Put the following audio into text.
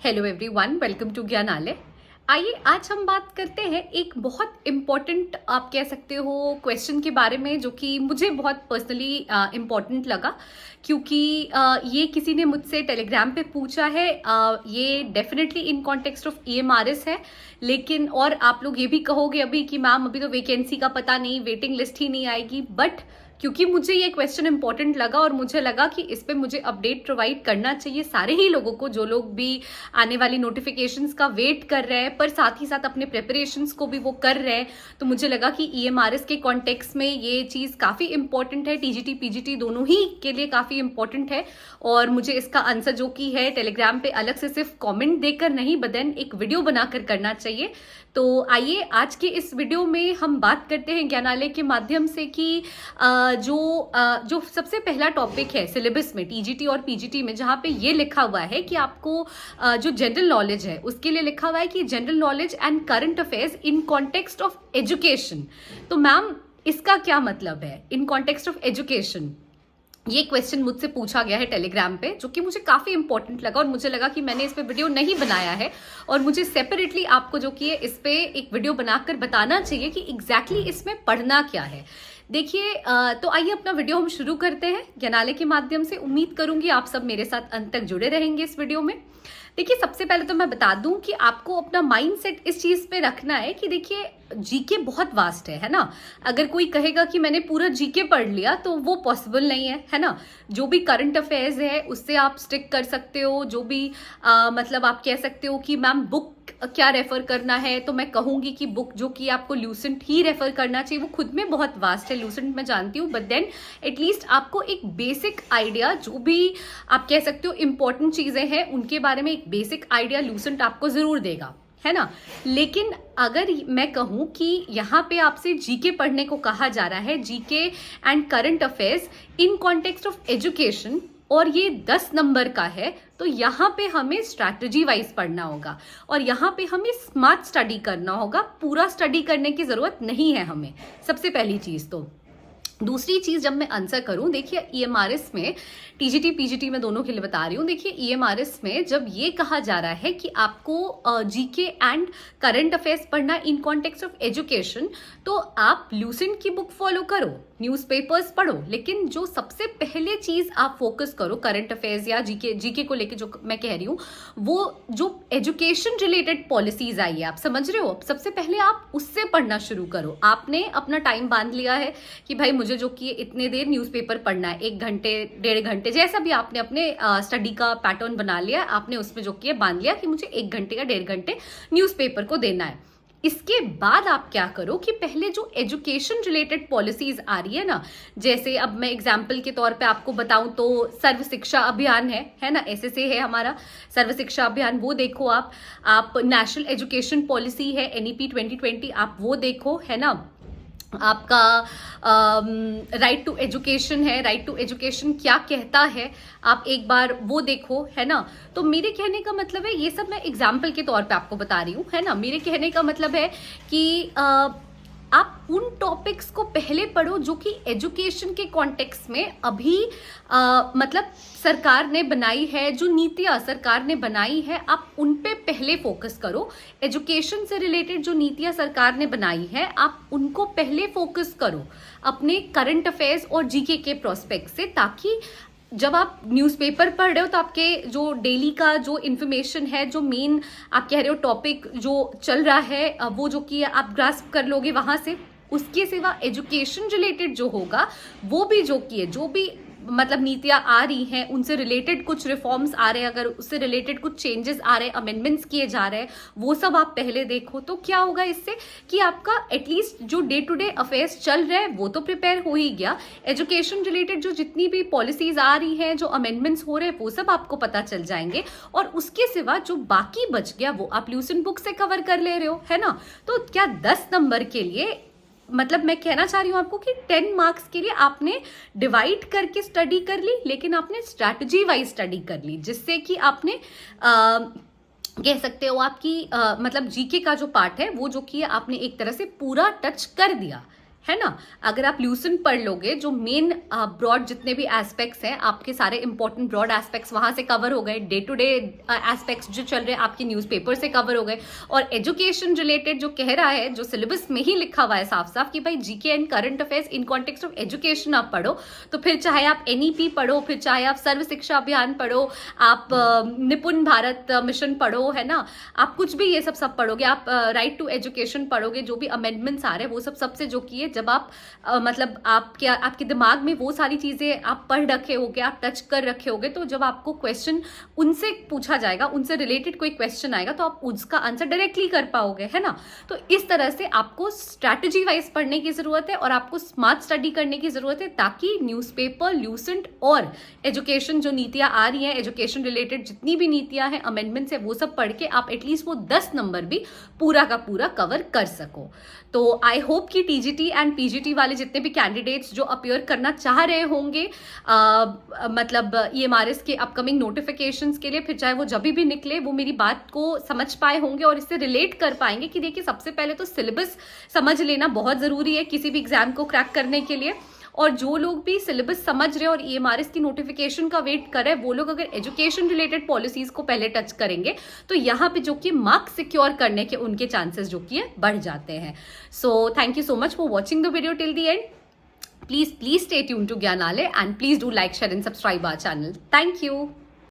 Hello everyone, welcome to Gyanalay. आइए आज हम बात करते हैं एक बहुत इम्पॉर्टेंट, आप कह सकते हो, क्वेश्चन के बारे में, जो कि मुझे बहुत पर्सनली इम्पॉर्टेंट लगा, क्योंकि ये किसी ने मुझसे टेलीग्राम पे पूछा है। ये definitely in context of EMRS है, लेकिन और आप लोग ये भी कहोगे अभी कि मैम अभी तो वैकेंसी का पता नहीं, वेटिंग लिस्ट ही नहीं आएगी, बट क्योंकि मुझे ये क्वेश्चन इंपॉर्टेंट लगा और मुझे लगा कि इस पे मुझे अपडेट प्रोवाइड करना चाहिए सारे ही लोगों को, जो लोग भी आने वाली नोटिफिकेशंस का वेट कर रहे हैं पर साथ ही साथ अपने प्रिपरेशंस को भी वो कर रहे हैं। तो मुझे लगा कि ईएमआरएस के कॉन्टेक्स्ट में ये चीज़ काफ़ी इंपॉर्टेंट है, टीजीटी पीजीटी दोनों ही के लिए काफ़ी इंपॉर्टेंट है। और मुझे इसका आंसर जो कि है टेलीग्राम पे अलग से सिर्फ कॉमेंट देकर नहीं, बदन एक वीडियो बनाकर करना चाहिए। तो आइए आज के इस वीडियो में हम बात करते हैं ज्ञानालय के माध्यम से कि जो सबसे पहला टॉपिक है सिलेबस में टीजीटी और पीजीटी में, जहाँ पे ये लिखा हुआ है कि आपको जो जनरल नॉलेज है उसके लिए लिखा हुआ है कि general knowledge and current affairs in context of education. तो मैम इसका क्या मतलब है इन कॉन्टेक्स्ट ऑफ एजुकेशन? ये क्वेश्चन मुझसे पूछा गया है टेलीग्राम पे, जो कि मुझे काफ़ी इंपॉर्टेंट लगा और मुझे लगा कि मैंने इस पे वीडियो नहीं बनाया है और मुझे सेपरेटली आपको जो कि है इस पे एक वीडियो बनाकर बताना चाहिए कि एग्जैक्टली इसमें पढ़ना क्या है। देखिए, तो आइए अपना वीडियो हम शुरू करते हैं ज्ञानालय के माध्यम से। उम्मीद करूंगी आप सब मेरे साथ अंत तक जुड़े रहेंगे इस वीडियो में। देखिए, सबसे पहले तो मैं बता दूं कि आपको अपना माइंडसेट इस चीज पे रखना है कि देखिए जीके बहुत वास्ट है ना। अगर कोई कहेगा कि मैंने पूरा जीके पढ़ लिया तो वो पॉसिबल नहीं है ना। जो भी करंट अफेयर्स है उससे आप स्टिक कर सकते हो, जो भी मतलब आप कह सकते हो कि मैम बुक क्या रेफर करना है, तो मैं कहूंगी कि बुक जो कि आपको ल्यूसेंट ही रेफर करना चाहिए। वो खुद में बहुत वास्ट है, ल्यूसेंट मैं जानती हूँ, बट देन एटलीस्ट आपको एक बेसिक आइडिया, जो भी आप कह सकते हो इंपॉर्टेंट चीजें हैं उनके बारे में एक बेसिक आइडिया ल्यूसेंट आपको जरूर देगा, है ना। लेकिन अगर मैं कहूं कि यहाँ पे आपसे जीके पढ़ने को कहा जा रहा है, GK and current affairs in context of education, और ये 10 नंबर का है, तो यहाँ पे हमें स्ट्रैटेजी वाइज पढ़ना होगा और यहाँ पे हमें स्मार्ट स्टडी करना होगा। पूरा स्टडी करने की जरूरत नहीं है हमें, सबसे पहली चीज। तो दूसरी चीज, जब मैं आंसर करूं, देखिए ईएमआरएस में, टीजीटी पीजीटी में दोनों के लिए बता रही हूं। देखिए ईएमआरएस में जब ये कहा जा रहा है कि आपको जीके एंड करंट अफेयर्स पढ़ना इन कॉन्टेक्स्ट ऑफ एजुकेशन, तो आप ल्यूसेंट की बुक फॉलो करो, न्यूज़पेपर्स पढ़ो, लेकिन जो सबसे पहले चीज आप फोकस करो करंट अफेयर्स या जीके को लेके, जो मैं कह रही हूँ वो जो एजुकेशन रिलेटेड पॉलिसीज आई है, आप समझ रहे हो, सबसे पहले आप उससे पढ़ना शुरू करो। आपने अपना टाइम बांध लिया है कि भाई मुझे जो कि इतने देर न्यूज़पेपर पढ़ना है, 1 घंटे 1.5 घंटे, जैसा भी आपने अपने स्टडी का पैटर्न बना लिया, आपने उसमें जो कि बांध लिया कि मुझे 1 घंटे या 1.5 घंटे न्यूज़पेपर को देना है। इसके बाद आप क्या करो कि पहले जो एजुकेशन रिलेटेड पॉलिसीज आ रही है ना, जैसे अब मैं एग्जांपल के तौर पे आपको बताऊं तो सर्व शिक्षा अभियान है ना, एसएसए है हमारा सर्व शिक्षा अभियान, वो देखो आप नेशनल एजुकेशन पॉलिसी है एनईपी 2020, आप वो देखो, है ना। आपका राइट टू एजुकेशन है, राइट टू एजुकेशन क्या कहता है, आप एक बार वो देखो, है ना। तो मेरे कहने का मतलब है, ये सब मैं एग्जाम्पल के तौर पे आपको बता रही हूँ, है ना। मेरे कहने का मतलब है कि आप उन टॉपिक्स को पहले पढ़ो जो कि एजुकेशन के कॉन्टेक्स्ट में अभी मतलब सरकार ने बनाई है, जो नीतियां सरकार ने बनाई है, आप उन पे पहले फोकस करो। एजुकेशन से रिलेटेड जो नीतियां सरकार ने बनाई है, आप उनको पहले फोकस करो अपने करंट अफेयर्स और जीके के प्रोस्पेक्ट से, ताकि जब आप न्यूज़पेपर पढ़ रहे हो तो आपके जो डेली का जो इन्फॉर्मेशन है, जो मेन आप कह रहे हो टॉपिक जो चल रहा है, वो जो कि आप ग्रास्प कर लोगे वहां से। उसके सिवा एजुकेशन रिलेटेड जो होगा, वो भी जो कि है, जो भी मतलब नीतियां आ रही हैं, उनसे रिलेटेड कुछ रिफॉर्म्स आ रहे हैं, अगर उससे रिलेटेड कुछ चेंजेस आ रहे हैं, अमेंडमेंट्स किए जा रहे हैं, वो सब आप पहले देखो। तो क्या होगा इससे कि आपका एटलीस्ट जो डे टू डे अफेयर्स चल रहे हैं वो तो प्रिपेयर हो ही गया, एजुकेशन रिलेटेड जो जितनी भी पॉलिसीज आ रही हैं, जो अमेंडमेंट्स हो रहे हैं, वो सब आपको पता चल जाएंगे। और उसके सिवा जो बाकी बच गया वो आप ल्यूसेंट बुक से कवर कर ले रहे हो, है ना। तो क्या 10 नंबर के लिए, मतलब मैं कहना चाह रही हूँ आपको कि 10 मार्क्स के लिए आपने डिवाइड करके स्टडी कर ली, लेकिन आपने स्ट्रैटेजी वाइज स्टडी कर ली, जिससे कि आपने कह सकते हो आपकी मतलब जीके का जो पार्ट है वो जो कि आपने एक तरह से पूरा टच कर दिया, है ना। अगर आप ल्यूसेंट पढ़ लोगे, जो मेन ब्रॉड जितने भी एस्पेक्ट्स हैं आपके, सारे इंपॉर्टेंट ब्रॉड एस्पेक्ट्स वहां से कवर हो गए, डे टू डे एस्पेक्ट्स जो चल रहे हैं आपके न्यूज़पेपर से कवर हो गए, और एजुकेशन रिलेटेड जो कह रहा है, जो सिलेबस में ही लिखा हुआ है साफ साफ कि भाई GK and current affairs in context of education आप पढ़ो, तो फिर चाहे आप एनईपी पढ़ो, फिर चाहे आप सर्व शिक्षा अभियान पढ़ो, आप निपुण भारत मिशन पढ़ो, है ना, आप कुछ भी ये सब पढ़ोगे, आप राइट टू एजुकेशन पढ़ोगे, जो भी अमेंडमेंट्स आ रहे हैं वो सबसे जो कि जब आप मतलब आपके दिमाग में वो सारी चीजें आप पढ़ रखे होगे, आप टच कर रखे होगे, तो जब आपको क्वेश्चन उनसे पूछा जाएगा, उनसे रिलेटेड कोई क्वेश्चन आएगा, तो आप उसका आंसर डायरेक्टली कर पाओगे, है ना। तो इस तरह से आपको स्ट्रैटेजी वाइज पढ़ने की जरूरत है और आपको स्मार्ट स्टडी करने की जरूरत है, ताकि न्यूज़पेपर, ल्यूसेंट और एजुकेशन जो नीतियां आ रही हैं, एजुकेशन रिलेटेड जितनी भी नीतियां हैं, अमेंडमेंट्स है, वो सब पढ़ के आप एटलीस्ट वो 10 नंबर भी पूरा का पूरा कवर कर सको। तो आई होप कि टीजीटी एंड पीजीटी वाले जितने भी कैंडिडेट्स जो अपीयर करना चाह रहे होंगे मतलब ईएमआरएस के अपकमिंग नोटिफिकेशंस के लिए, फिर चाहे वो जब भी निकले, वो मेरी बात को समझ पाए होंगे और इससे रिलेट कर पाएंगे कि देखिए सबसे पहले तो सिलेबस समझ लेना बहुत ज़रूरी है किसी भी एग्जाम को क्रैक करने के लिए। और जो लोग भी सिलेबस समझ रहे हैं और ईएमआरएस की नोटिफिकेशन का वेट कर रहे हैं, वो लोग अगर एजुकेशन रिलेटेड पॉलिसीज को पहले टच करेंगे तो यहाँ पे जो कि मार्क्स सिक्योर करने के उनके चांसेस जो कि बढ़ जाते हैं। So thank you so much for watching the video till the end. Please stay tune to Gyanalay and please do like, share and subscribe our channel. Thank you.